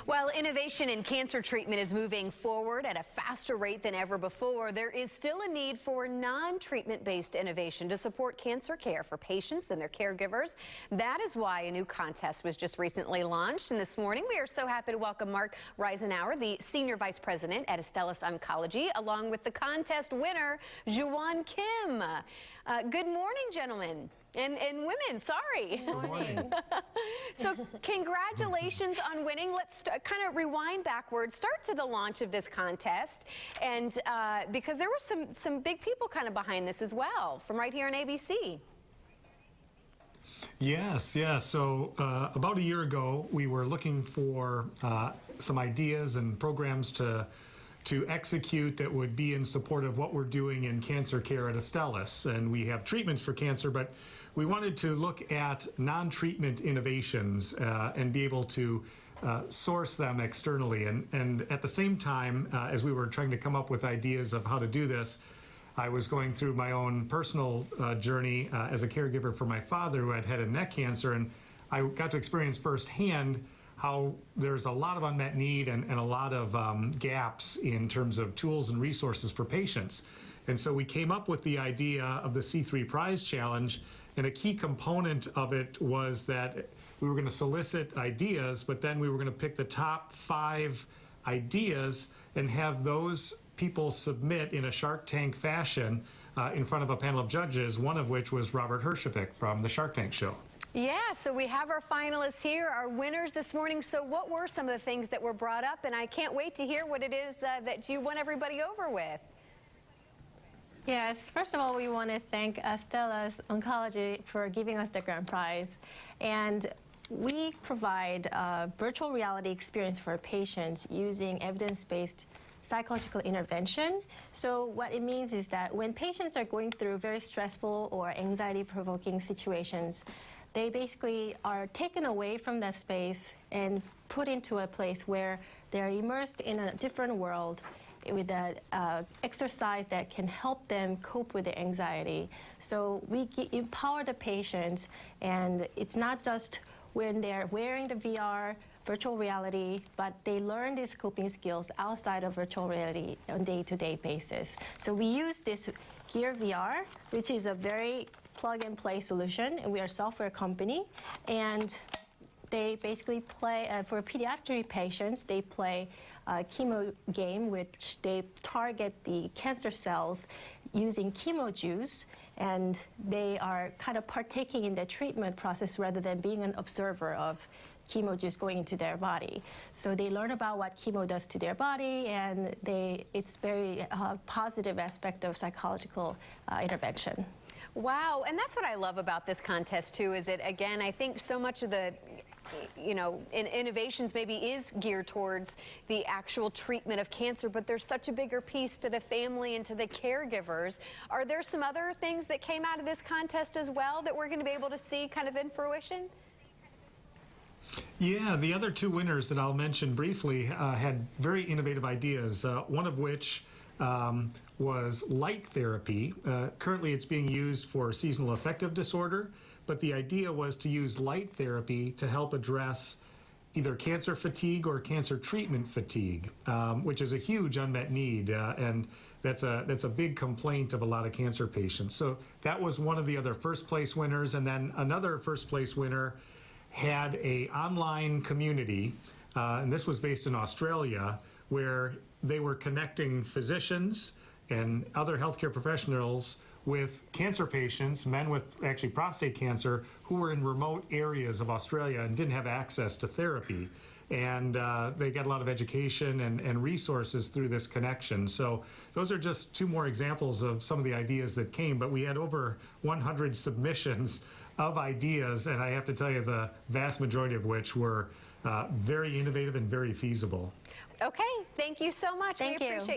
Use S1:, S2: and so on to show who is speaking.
S1: While innovation in cancer treatment is moving forward at a faster rate than ever before, there is still a need for non-treatment-based innovation to support cancer care for patients and their caregivers. That is why a new contest was just recently launched. And this morning, we are so happy to welcome Mark Reisenauer, the Senior Vice President at Astella Oncology, along with the contest winner, Juwan Kim. Good morning, gentlemen. And women, sorry.
S2: Good morning.
S1: So congratulations on winning. Let's kind of rewind backwards, start to the launch of this contest. And because there were some big people kind of behind this as well, from right here on ABC.
S2: Yes. So about a year ago, we were looking for some ideas and programs to execute that would be in support of what we're doing in cancer care at Astella. And we have treatments for cancer, but we wanted to look at non-treatment innovations and be able to source them externally. And at the same time, as we were trying to come up with ideas of how to do this, I was going through my own personal journey as a caregiver for my father who had head and neck cancer, and I got to experience firsthand how there's a lot of unmet need and a lot of gaps in terms of tools and resources for patients. And so we came up with the idea of the C3 Prize Challenge, and a key component of it was that we were going to solicit ideas, but then we were going to pick the top 5 ideas and have those people submit in a Shark Tank fashion in front of a panel of judges, one of which was Robert Herjavec from the Shark Tank show.
S1: Yeah, so we have our finalists here, our winners this morning. So what were some of the things that were brought up? And I can't wait to hear what it is that you won everybody over with.
S3: Yes, first of all, we want to thank Astella Oncology for giving us the grand prize. And we provide a virtual reality experience for patients using evidence-based psychological intervention. So what it means is that when patients are going through very stressful or anxiety-provoking situations, they basically are taken away from that space and put into a place where they're immersed in a different world with an exercise that can help them cope with the anxiety. So we empower the patients, and it's not just when they're wearing the VR, virtual reality, but they learn these coping skills outside of virtual reality on a day-to-day basis. So we use this Gear VR, which is a very plug-and-play solution, and we are a software company, and they basically play, for pediatric patients, they play a chemo game, which they target the cancer cells using chemo juice, and they are kind of partaking in the treatment process rather than being an observer of chemo juice going into their body. So they learn about what chemo does to their body, and it's very positive aspect of psychological intervention.
S1: Wow, and that's what I love about this contest too, is it, again, I think so much of the innovations maybe is geared towards the actual treatment of cancer, but there's such a bigger piece to the family and to the caregivers. Are there some other things that came out of this contest as well that we're going to be able to see kind of in fruition?
S2: Yeah, the other 2 winners that I'll mention briefly had very innovative ideas, one of which was light therapy. Currently it's being used for seasonal affective disorder, but the idea was to use light therapy to help address either cancer fatigue or cancer treatment fatigue, which is a huge unmet need, and that's a big complaint of a lot of cancer patients. So that was one of the other first place winners, and then another first place winner had an online community, and this was based in Australia, where they were connecting physicians and other healthcare professionals with cancer patients, men with actually prostate cancer, who were in remote areas of Australia and didn't have access to therapy. And they got a lot of education and resources through this connection. So those are just 2 more examples of some of the ideas that came, but we had over 100 submissions of ideas, and I have to tell you, the vast majority of which were very innovative and very feasible.
S1: Okay, thank you so much.
S3: Thank you.
S1: We appreciate you.